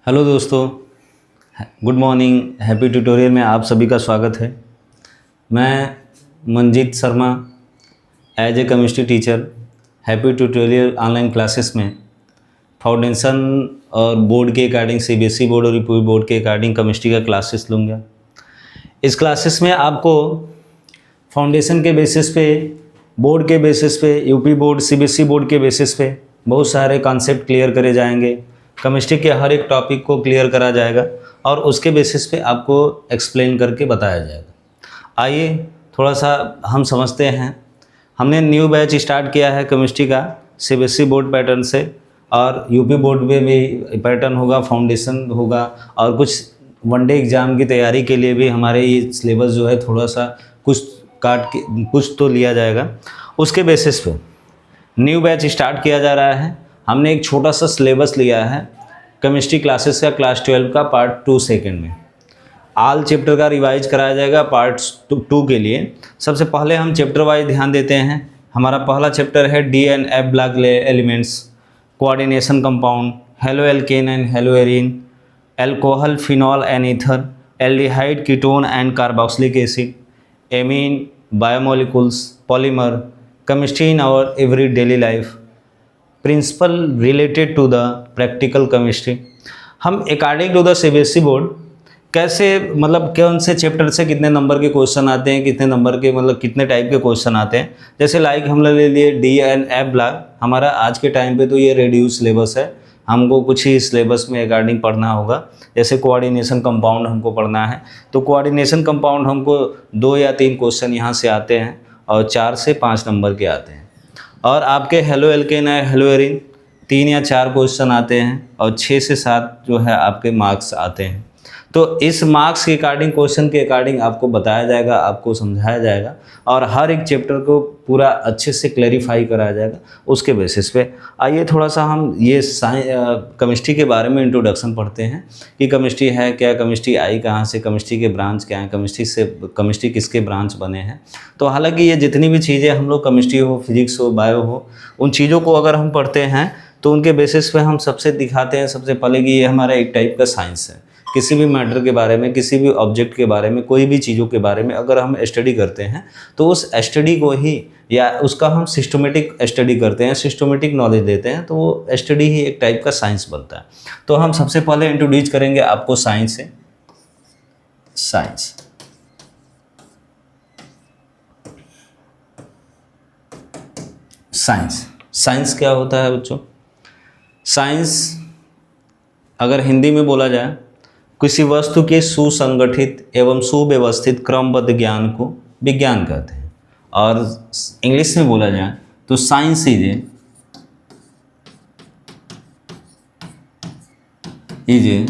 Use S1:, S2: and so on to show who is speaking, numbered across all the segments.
S1: Hello दोस्तों, good morning. Happy tutorial में आप सभी का स्वागत है। मैं Manjeet Sharma as a chemistry teacher happy tutorial online classes में फाउंडेशन और बोर्ड के अकॉर्डिंग सीबीएसई बोर्ड और यूपी बोर्ड के अकॉर्डिंग केमिस्ट्री का क्लासेस लूँगा। इस क्लासेस में आपको फाउंडेशन के बेसिस पे, बोर्ड के बेसिस पे, यूपी बोर्ड सीबीएसई बोर्ड के बेसिस पे बहुत सारे कॉन्सेप्ट क्लियर करे जाएंगे। केमिस्ट्री के हर एक टॉपिक को क्लियर करा जाएगा और उसके बेसिस पे आपको एक्सप्लेन करके बताया जाएगा। आइए थोड़ा सा हम समझते हैं। हमने न्यू बैच स्टार्ट किया है केमिस्ट्री का सीबीएसई बोर्ड पैटर्न से, और यूपी बोर्ड में भी पैटर्न होगा, फाउंडेशन होगा, और कुछ वनडे एग्ज़ाम की तैयारी के लिए भी हमारे ये सिलेबस जो है थोड़ा सा कुछ काट के कुछ तो लिया जाएगा। उसके बेसिस पे न्यू बैच स्टार्ट किया जा रहा है। हमने एक छोटा सा सिलेबस लिया है केमिस्ट्री क्लासेस का, क्लास 12 का पार्ट 2 सेकेंड में ऑल चैप्टर का रिवाइज कराया जाएगा। पार्ट 2 के लिए सबसे पहले हम चैप्टर वाइज ध्यान देते हैं। हमारा पहला चैप्टर है D and F block elements, coordination compound, haloalkane and haloarene, alcohol, phenol and ether, aldehyde, ketone and carboxylic acid, amine, biomolecules, polymer, chemistry in our every daily life, principle related to the practical chemistry. हम according to the CBSE board कैसे, मतलब कौन से chapter से कितने number के question आते हैं, कितने नंबर के, मतलब कितने टाइप के क्वेश्चन आते हैं। जैसे लाइक हम ले लिए डी एंड एफ ब्लॉक। हमारा आज के टाइम पे तो ये रेड्यूस सिलेबस है, हमको कुछ ही सिलेबस में अकॉर्डिंग पढ़ना होगा। जैसे कोऑर्डिनेशन कंपाउंड हमको पढ़ना है, तो कोऑर्डिनेशन कंपाउंड हमको 2 या 3 क्वेश्चन यहाँ से आते हैं और 4 से 5 नंबर के आते हैं। और आपके हेलो एल्केन है, हेलो एरीन 3 या 4 क्वेश्चन आते हैं और 6 से 7 जो है आपके मार्क्स आते हैं। तो इस मार्क्स के अकॉर्डिंग, क्वेश्चन के अकॉर्डिंग आपको बताया जाएगा, आपको समझाया जाएगा और हर एक चैप्टर को पूरा अच्छे से क्लैरिफाई कराया जाएगा उसके बेसिस पे। आइए थोड़ा सा हम ये केमिस्ट्री के बारे में इंट्रोडक्शन पढ़ते हैं कि केमिस्ट्री है क्या, केमिस्ट्री आई कहाँ से, केमिस्ट्री के ब्रांच क्या हैं, केमिस्ट्री किसके ब्रांच बने हैं। तो हालांकि ये जितनी भी चीज़ें हम लोग, केमिस्ट्री हो, फिजिक्स हो, बायो हो, उन चीज़ों को अगर हम पढ़ते हैं तो उनके बेसिस पे हम सबसे दिखाते हैं सबसे पहले कि ये हमारा एक टाइप का साइंस है। किसी भी मैटर के बारे में, किसी भी ऑब्जेक्ट के बारे में, कोई भी चीज़ों के बारे में अगर हम स्टडी करते हैं तो उस स्टडी को ही, या उसका हम सिस्टमेटिक स्टडी करते हैं, सिस्टमेटिक नॉलेज देते हैं, तो वो स्टडी ही एक टाइप का साइंस बनता है। तो हम सबसे पहले इंट्रोड्यूस करेंगे आपको साइंस से। साइंस साइंस साइंस क्या होता है बच्चों? साइंस अगर हिंदी में बोला जाए, किसी वस्तु के सुसंगठित एवं सुव्यवस्थित क्रमबद्ध ज्ञान को विज्ञान कहते हैं। और इंग्लिश में बोला जाए तो science is a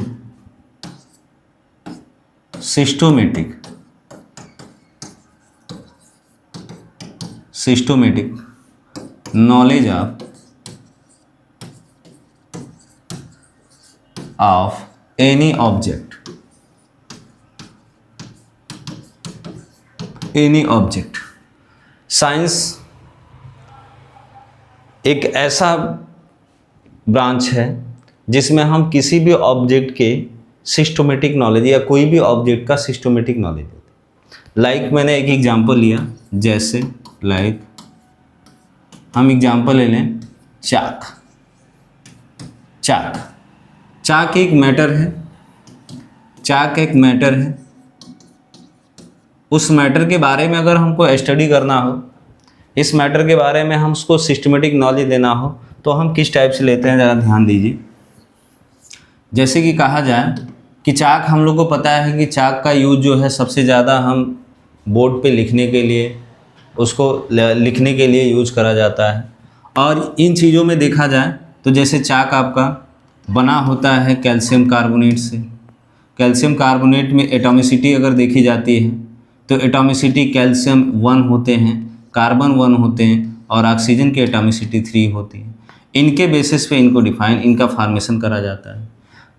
S1: systematic knowledge of any object. Science एक ऐसा ब्रांच है जिसमें हम किसी भी ऑब्जेक्ट के सिस्टमेटिक नॉलेज, या कोई भी ऑब्जेक्ट का सिस्टमेटिक नॉलेज देते हैं। लाइक मैंने एक एग्जांपल लिया, जैसे लाइक हम एग्जांपल ले लें चाक। चाक एक मैटर है, चाक एक मैटर है। उस मैटर के बारे में अगर हमको स्टडी करना हो, इस मैटर के बारे में हम उसको सिस्टमेटिक नॉलेज देना हो, तो हम किस टाइप से लेते हैं, ज़रा ध्यान दीजिए। जैसे कि कहा जाए कि चाक, हम लोग को पता है कि चाक का यूज जो है सबसे ज़्यादा हम बोर्ड पे लिखने के लिए, उसको लिखने के लिए यूज करा जाता है। और इन चीज़ों में देखा जाए तो जैसे चाक आपका बना होता है कैल्शियम कार्बोनेट से। कैल्शियम कार्बोनेट में एटॉमिसिटी अगर देखी जाती है तो एटॉमिसिटी कैल्शियम 1 होते हैं, कार्बन 1 होते हैं और ऑक्सीजन की एटॉमिसिटी 3 होती है। इनके बेसिस पे इनको डिफाइन, इनका फॉर्मेशन करा जाता है।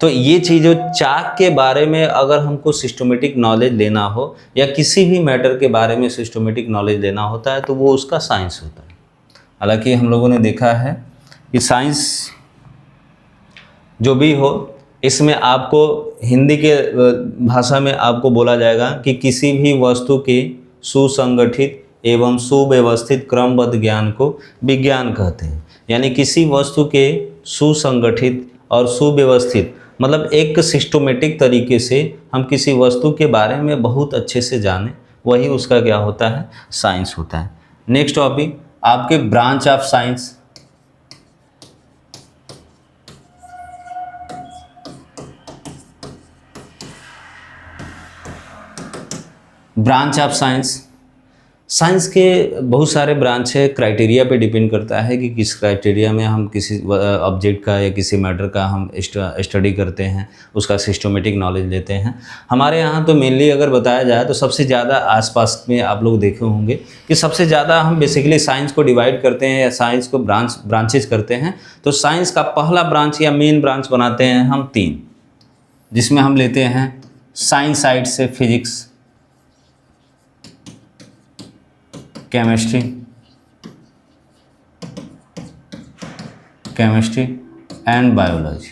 S1: तो ये चीज़ चाक के बारे में अगर हमको सिस्टमेटिक नॉलेज लेना हो, या किसी भी मैटर के बारे में सिस्टमेटिक नॉलेज लेना होता है, तो वो उसका साइंस होता है। हालांकि हम लोगों ने देखा है कि साइंस जो भी हो, इसमें आपको हिंदी के भाषा में आपको बोला जाएगा कि किसी भी वस्तु के सुसंगठित एवं सुव्यवस्थित क्रमबद्ध ज्ञान को विज्ञान कहते हैं। यानी किसी वस्तु के सुसंगठित और सुव्यवस्थित मतलब एक सिस्टमेटिक तरीके से हम किसी वस्तु के बारे में बहुत अच्छे से जानें, वही उसका क्या होता है, साइंस होता है। नेक्स्ट टॉपिक आपके branch of science. Branch of science, science के बहुत सारे ब्रांच है, क्राइटेरिया पे डिपेंड करता है कि किस क्राइटेरिया में हम किसी ऑब्जेक्ट का या किसी मैटर का हम स्टडी करते हैं, उसका सिस्टमेटिक नॉलेज लेते हैं। हमारे यहाँ तो मेनली अगर बताया जाए तो सबसे ज़्यादा आसपास में आप लोग देखे होंगे कि सबसे ज़्यादा हम बेसिकली साइंस को डिवाइड करते हैं या साइंस को ब्रांचेज करते हैं। तो साइंस का पहला ब्रांच या मेन ब्रांच बनाते हैं हम 3, जिसमें हम लेते हैं साइंस साइड से फिजिक्स, केमिस्ट्री एंड बायोलॉजी,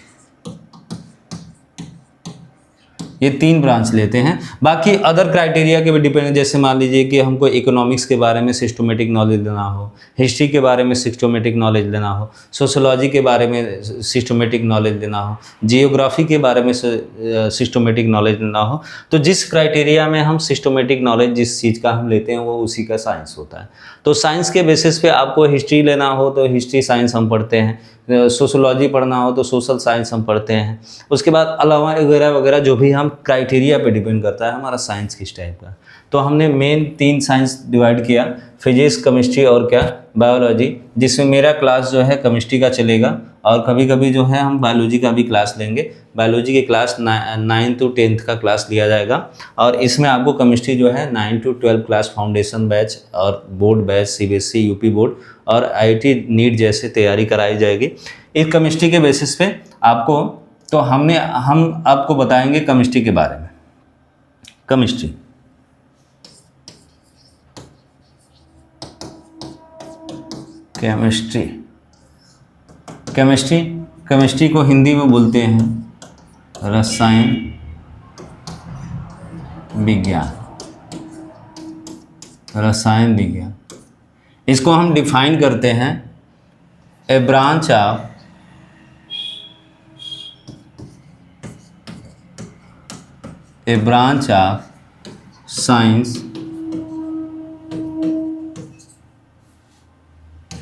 S1: ये 3 ब्रांच लेते हैं। बाकी अदर क्राइटेरिया के भी डिपेंड, जैसे मान लीजिए कि हमको इकोनॉमिक्स के बारे में सिस्टमेटिक नॉलेज लेना हो, हिस्ट्री के बारे में सिस्टमेटिक नॉलेज लेना हो, सोशोलॉजी के बारे में सिस्टमेटिक नॉलेज लेना हो, जियोग्राफी के बारे में सिस्टमेटिक नॉलेज लेना हो, तो जिस क्राइटेरिया में हम सिस्टमेटिक नॉलेज जिस चीज़ का हम लेते हैं वो उसी का साइंस होता है। तो साइंस के बेसिस पे आपको हिस्ट्री लेना हो तो हिस्ट्री साइंस हम पढ़ते हैं, सोशोलॉजी पढ़ना हो तो सोशल साइंस हम पढ़ते हैं। उसके बाद अलावा वगैरह वगैरह जो भी हम क्राइटेरिया पे डिपेंड करता है हमारा साइंस किस टाइप का। तो हमने मेन 3 साइंस डिवाइड किया, फिजिक्स, केमिस्ट्री और क्या, बायोलॉजी, जिसमें मेरा क्लास जो है केमिस्ट्री का चलेगा और कभी कभी जो है हम बायोलॉजी का भी क्लास लेंगे। बायोलॉजी के क्लास 9 to 10th का क्लास लिया जाएगा और इसमें आपको केमिस्ट्री जो है 9 to 12 क्लास फाउंडेशन बैच और board batch CBSE UP board और IIT नीट जैसे तैयारी कराई जाएगी। इस केमिस्ट्री के बेसिस पे आपको तो हम आपको बताएंगे केमिस्ट्री के बारे में। केमिस्ट्री को हिंदी में बोलते हैं रसायन विज्ञान। इसको हम डिफाइन करते हैं a branch of science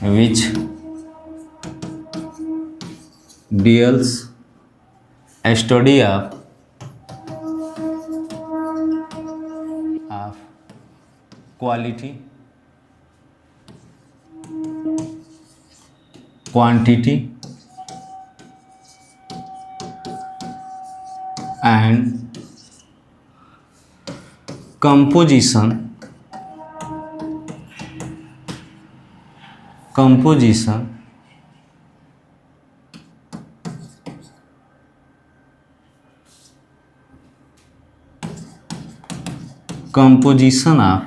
S1: which deals study of quality, quantity and composition of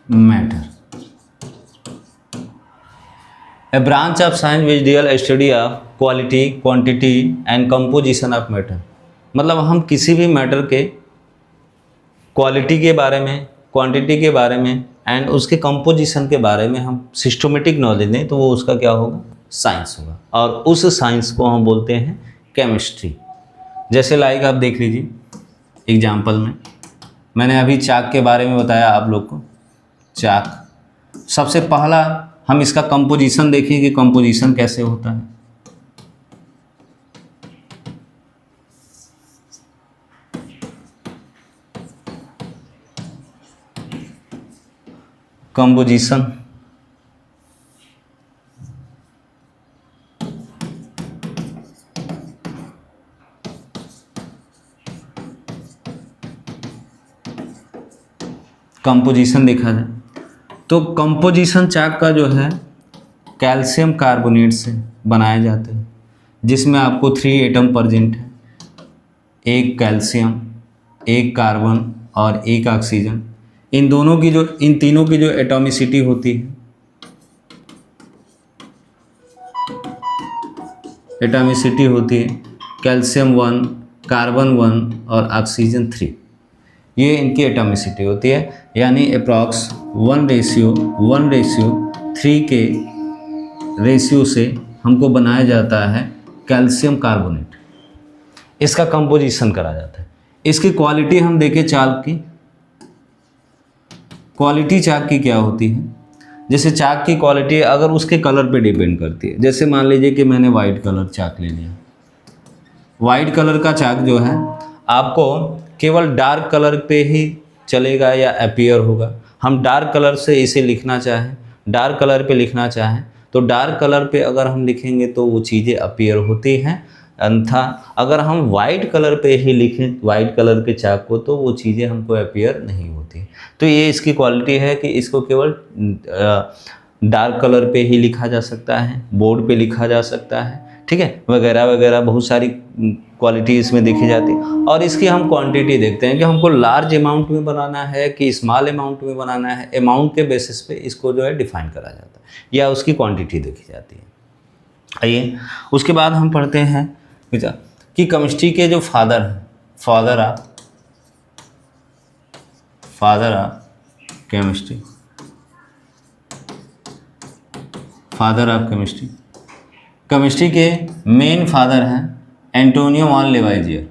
S1: matter. A branch of science which deal study of quality, quantity and composition of matter. मतलब हम किसी भी मैटर के क्वालिटी के बारे में, क्वांटिटी के बारे में एंड उसके कंपोजिशन के बारे में हम सिस्टमेटिक नॉलेज लें तो वो उसका क्या होगा, साइंस होगा। और उस साइंस को हम बोलते हैं केमिस्ट्री। जैसे लाइक आप देख लीजिए एग्जाम्पल में, मैंने अभी चाक के बारे में बताया आप लोग को। चाक सबसे पहला हम इसका कंपोजिशन देखें कि कंपोजिशन कैसे होता है। कंपोजिशन देखा जाए तो कंपोजिशन चाक का जो है कैल्शियम कार्बोनेट से बनाए जाते हैं, जिसमें आपको 3 एटम प्रेजेंट है, एक कैल्शियम, एक कार्बन और एक ऑक्सीजन। इन तीनों की जो एटॉमिसिटी होती है एटॉमिसिटी होती है, कैल्शियम 1, कार्बन 1 और ऑक्सीजन 3, ये इनकी एटॉमिसिटी होती है। यानी अप्रॉक्स 1:3 के रेशियो से हमको बनाया जाता है कैल्शियम कार्बोनेट, इसका कंपोजिशन करा जाता है। इसकी क्वालिटी हम देखें चाक की, क्वालिटी चाक की क्या होती है, जैसे चाक की क्वालिटी अगर उसके कलर पे डिपेंड करती है। जैसे मान लीजिए कि मैंने वाइट कलर चाक ले लिया, वाइट कलर का चाक जो है आपको केवल डार्क कलर पे ही चलेगा या अपीयर होगा। हम डार्क कलर से इसे लिखना चाहें, डार्क कलर पे लिखना चाहें तो डार्क कलर पे अगर हम लिखेंगे तो वो चीज़ें अपीयर होती हैं, अन्यथा अगर हम वाइट कलर पे ही लिखें वाइट कलर के चाक को तो वो चीज़ें हमको अपीयर नहीं होती। तो ये इसकी क्वालिटी है कि इसको केवल डार्क कलर पे ही लिखा जा सकता है, बोर्ड पे लिखा जा सकता है, ठीक है, वगैरह वगैरह बहुत सारी क्वालिटी इसमें देखी जाती है। और इसकी हम क्वांटिटी देखते हैं कि हमको लार्ज अमाउंट में बनाना है कि स्मॉल अमाउंट में बनाना है, अमाउंट के बेसिस पे इसको जो है डिफाइन करा जाता है या उसकी क्वांटिटी देखी जाती है। आइए उसके बाद हम पढ़ते हैं कि केमिस्ट्री के जो फादर हैं, father of chemistry, father of chemistry, chemistry के मेन फादर हैं एंटोनियो वॉन लेवाइजियर।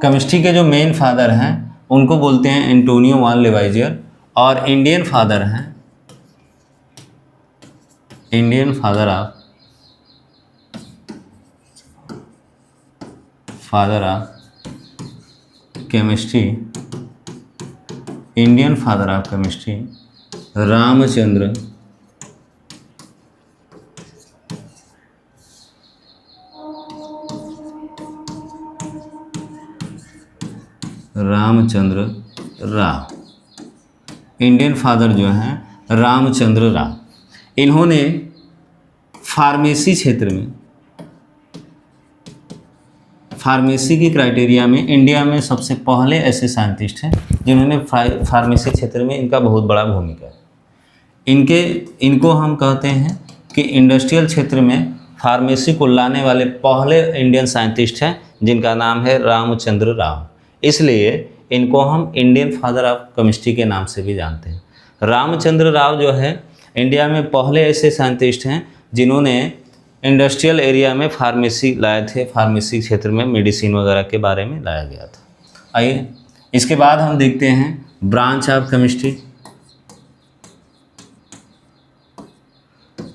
S1: केमिस्ट्री के जो मेन फादर हैं उनको बोलते हैं एंटोनियो वॉन लेवाइजियर। और इंडियन फादर हैं, Indian father of chemistry, Indian father of chemistry Ramchandra Rao. Indian father जो हैं रामचंद्र राव, इन्होंने फार्मेसी क्षेत्र में, फार्मेसी की क्राइटेरिया में इंडिया में सबसे पहले ऐसे साइंटिस्ट हैं जिन्होंने फार्मेसी क्षेत्र में इनका बहुत बड़ा भूमिका है। इनको हम कहते हैं कि इंडस्ट्रियल क्षेत्र में फार्मेसी को लाने वाले पहले इंडियन साइंटिस्ट हैं जिनका नाम है रामचंद्र राव। इसलिए इनको हम इंडियन फादर ऑफ केमिस्ट्री के नाम से भी जानते हैं। रामचंद्र राव जो है इंडिया में पहले ऐसे साइंटिस्ट हैं जिन्होंने इंडस्ट्रियल एरिया में फार्मेसी लाए थे, फार्मेसी क्षेत्र में मेडिसिन वगैरह के बारे में लाया गया था। आइए इसके बाद हम देखते हैं branch of chemistry,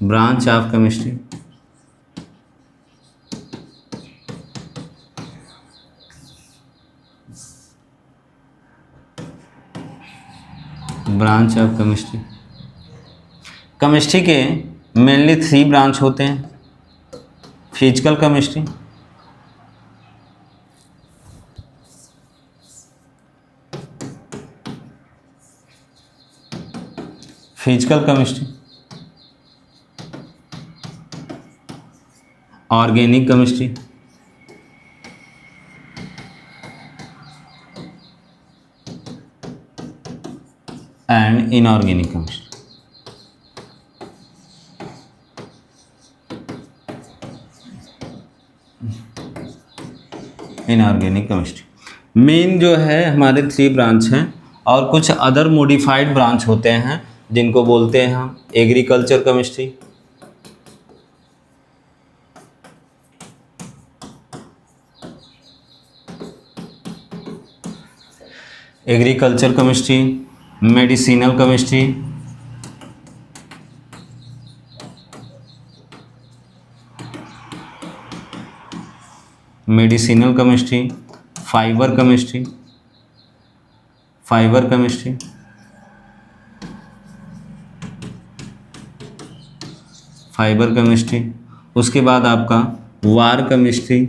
S1: branch of chemistry, branch of chemistry. Chemistry के मेनली 3 ब्रांच होते हैं। Physical chemistry, organic chemistry and inorganic chemistry. Inorganic chemistry main जो है हमारे 3 ब्रांच हैं और कुछ अदर मॉडिफाइड ब्रांच होते हैं जिनको बोलते हैं हम agriculture chemistry, medicinal chemistry, fibre chemistry, उसके बाद आपका वार केमिस्ट्री,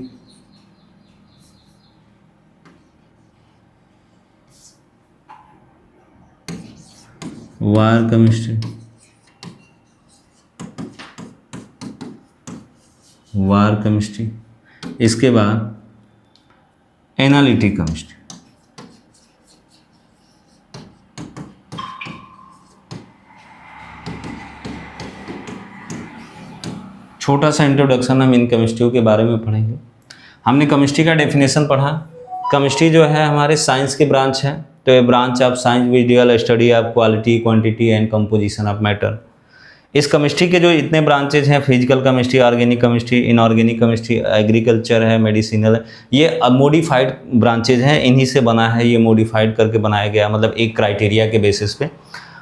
S1: इसके बाद एनालिटिक केमिस्ट्री, छोटा सा इंट्रोडक्शन हम इन केमिस्ट्री के बारे में पढ़ेंगे। हमने केमिस्ट्री का डेफिनेशन पढ़ा। केमिस्ट्री जो है हमारे साइंस के ब्रांच है, तो ये branch of science which deal study of quality, quantity and composition of matter. इस केमिस्ट्री के जो इतने ब्रांचेज हैं, physical chemistry, organic chemistry, inorganic chemistry, agriculture है, मेडिसिनल है, ये मॉडिफाइड ब्रांचेज हैं। इन्हीं से बना है, ये मॉडिफाइड करके बनाया गया, मतलब एक क्राइटेरिया के बेसिस पे।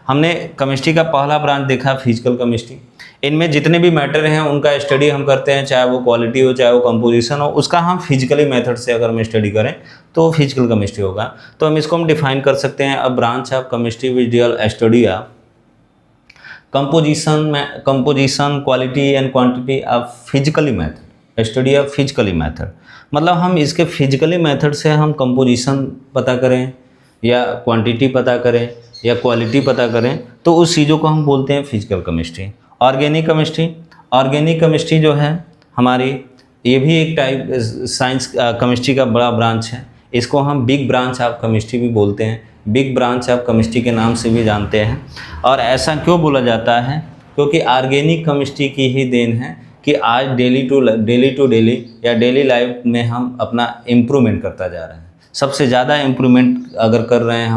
S1: हमने केमिस्ट्री का पहला ब्रांच देखा फिजिकल केमिस्ट्री। इनमें जितने भी मैटर हैं उनका स्टडी हम करते हैं, चाहे वो क्वालिटी हो चाहे वो कंपोजिशन हो, उसका हम फिजिकली मेथड से अगर हम स्टडी करें तो फिजिकल केमिस्ट्री होगा। तो हम इसको डिफाइन कर सकते हैं, a branch of chemistry which deal study of composition, quality and quantity of physically method, study of physically method. मतलब हम इसके फिजिकली मेथड से हम कंपोजिशन पता करें या क्वांटिटी पता करें या क्वालिटी पता करें, तो उस चीज़ों को हम बोलते हैं फिजिकल केमिस्ट्री। ऑर्गेनिक केमिस्ट्री जो है हमारी, ये भी एक टाइप साइंस केमिस्ट्री का बड़ा ब्रांच है। इसको हम बिग ब्रांच ऑफ केमिस्ट्री भी बोलते हैं, बिग ब्रांच ऑफ केमिस्ट्री के नाम से भी जानते हैं। और ऐसा क्यों बोला जाता है? क्योंकि ऑर्गेनिक केमिस्ट्री की ही देन है कि आज डेली टू डेली या डेली लाइफ में हम अपना इम्प्रूवमेंट करता जा रहे हैं। सबसे ज़्यादा इम्प्रूवमेंट अगर कर रहे हैं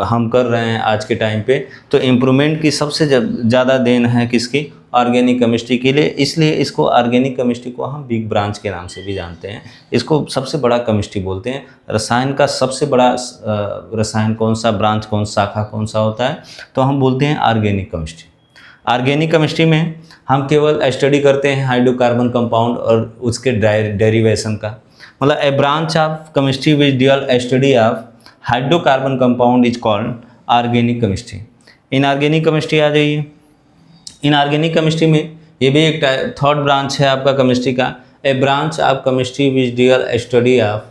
S1: हम कर रहे हैं आज के टाइम पे, तो इम्प्रूवमेंट की सबसे ज़्यादा देन है किसकी? ऑर्गेनिक केमिस्ट्री के लिए। इसलिए इसको ऑर्गेनिक केमिस्ट्री को हम बिग ब्रांच के नाम से भी जानते हैं। इसको सबसे बड़ा केमिस्ट्री बोलते हैं। रसायन का सबसे बड़ा रसायन कौन सा, ब्रांच कौन सा, शाखा कौन सा होता है? तो हम बोलते हैं ऑर्गेनिक केमिस्ट्री। ऑर्गेनिक केमिस्ट्री में हम केवल स्टडी करते हैं हाइड्रोकार्बन कंपाउंड और उसके डेरिवेशन का। मतलब a branch of chemistry which deal study of hydrocarbon compound is called organic chemistry. Inorganic chemistry आ जाइए। इनऑर्गेनिक केमिस्ट्री में ये भी एक थर्ड ब्रांच है आपका केमिस्ट्री का। A branch of chemistry which deal study of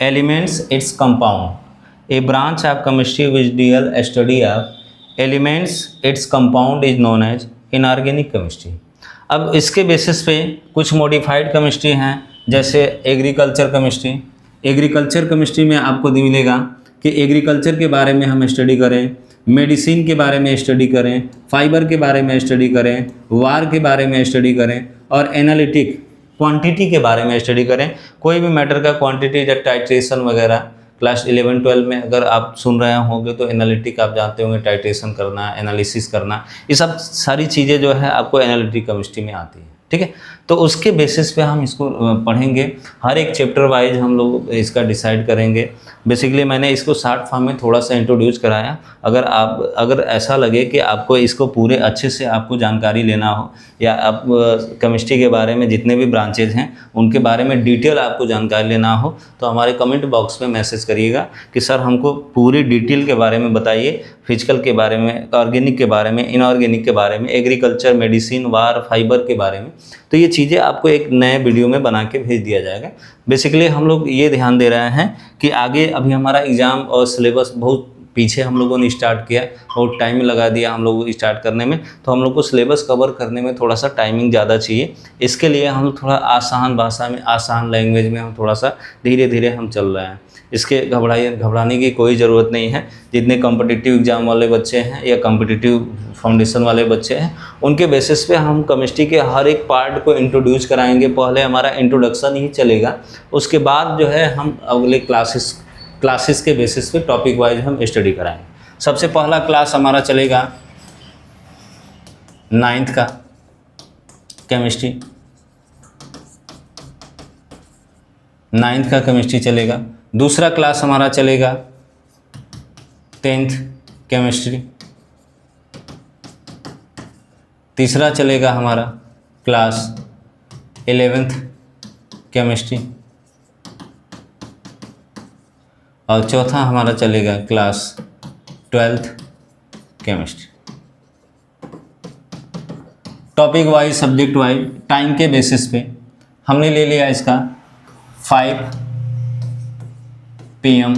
S1: elements its compound. A branch of chemistry which deal study of elements its compound is known as inorganic chemistry. अब इसके basis पे कुछ modified chemistry हैं, जैसे agriculture chemistry. Agriculture chemistry में आपको मिलेगा कि एग्रीकल्चर के बारे में हम स्टडी करें, मेडिसिन के बारे में स्टडी करें, फाइबर के बारे में स्टडी करें, वार के बारे में स्टडी करें और एनालिटिक क्वांटिटी के बारे में स्टडी करें। कोई भी मैटर का क्वांटिटी या टाइट्रेशन वगैरह क्लास 11-12 में अगर आप सुन रहे होंगे तो एनालिटिक आप जानते होंगे, टाइट्रेशन करना, एनालिसिस करना, ये सब सारी चीज़ें जो है आपको एनालिटिक केमिस्ट्री में आती है। ठीक है, तो उसके बेसिस पे हम इसको पढ़ेंगे। हर एक चैप्टर वाइज हम लोग इसका डिसाइड करेंगे। बेसिकली मैंने इसको शॉर्ट फॉर्म में थोड़ा सा इंट्रोड्यूस कराया। अगर ऐसा लगे कि आपको इसको पूरे अच्छे से आपको जानकारी लेना हो, या आप केमिस्ट्री के बारे में जितने भी ब्रांचेज हैं उनके बारे में डिटेल आपको जानकारी लेना हो, तो हमारे कमेंट बॉक्स में मैसेज करिएगा कि सर हमको पूरी डिटेल के बारे में बताइए, फिजिकल के बारे में, ऑर्गेनिक के बारे में, इनऑर्गेनिक के बारे में, एग्रीकल्चर, मेडिसिन, वार, फाइबर के बारे में। तो ये चीज़ें आपको एक नए वीडियो में बना के भेज दिया जाएगा। बेसिकली हम लोग ये ध्यान दे रहे हैं कि आगे अभी हमारा एग्ज़ाम और सिलेबस बहुत पीछे हम लोगों ने स्टार्ट किया, बहुत टाइम लगा दिया हम लोग स्टार्ट करने में, तो हम लोग को सिलेबस कवर करने में थोड़ा सा टाइमिंग ज़्यादा चाहिए। इसके लिए हम थोड़ा आसान भाषा में, आसान लैंग्वेज में हम थोड़ा सा धीरे धीरे हम चल रहे हैं। इसके घबराने की कोई ज़रूरत नहीं है। जितने कॉम्पिटिटिव एग्ज़ाम वाले बच्चे हैं या कॉम्पिटिटिव फाउंडेशन वाले बच्चे हैं, उनके बेसिस पे हम केमिस्ट्री के हर एक पार्ट को इंट्रोड्यूस कराएंगे। पहले हमारा इंट्रोडक्शन ही चलेगा, उसके बाद जो है हम अगले क्लासेस के बेसिस पे टॉपिक वाइज हम स्टडी कराएंगे। सबसे पहला क्लास हमारा चलेगा 9th का केमिस्ट्री, 9th का केमिस्ट्री चलेगा। दूसरा क्लास हमारा चलेगा 10th केमिस्ट्री। तीसरा चलेगा हमारा क्लास 11th केमिस्ट्री। और चौथा हमारा चलेगा class 12th chemistry. Topic wise, subject wise, time के बेसिस पे हमने ले लिया इसका 5 PM,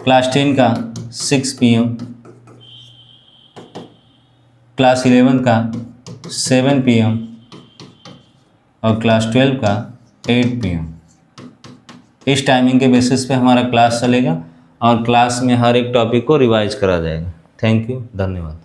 S1: क्लास 10 का 6 PM, क्लास 11 का 7 PM और क्लास 12 का 8 PM। इस टाइमिंग के बेसिस पे हमारा क्लास चलेगा और क्लास में हर एक टॉपिक को रिवाइज करा जाएगा। थैंक यू, धन्यवाद।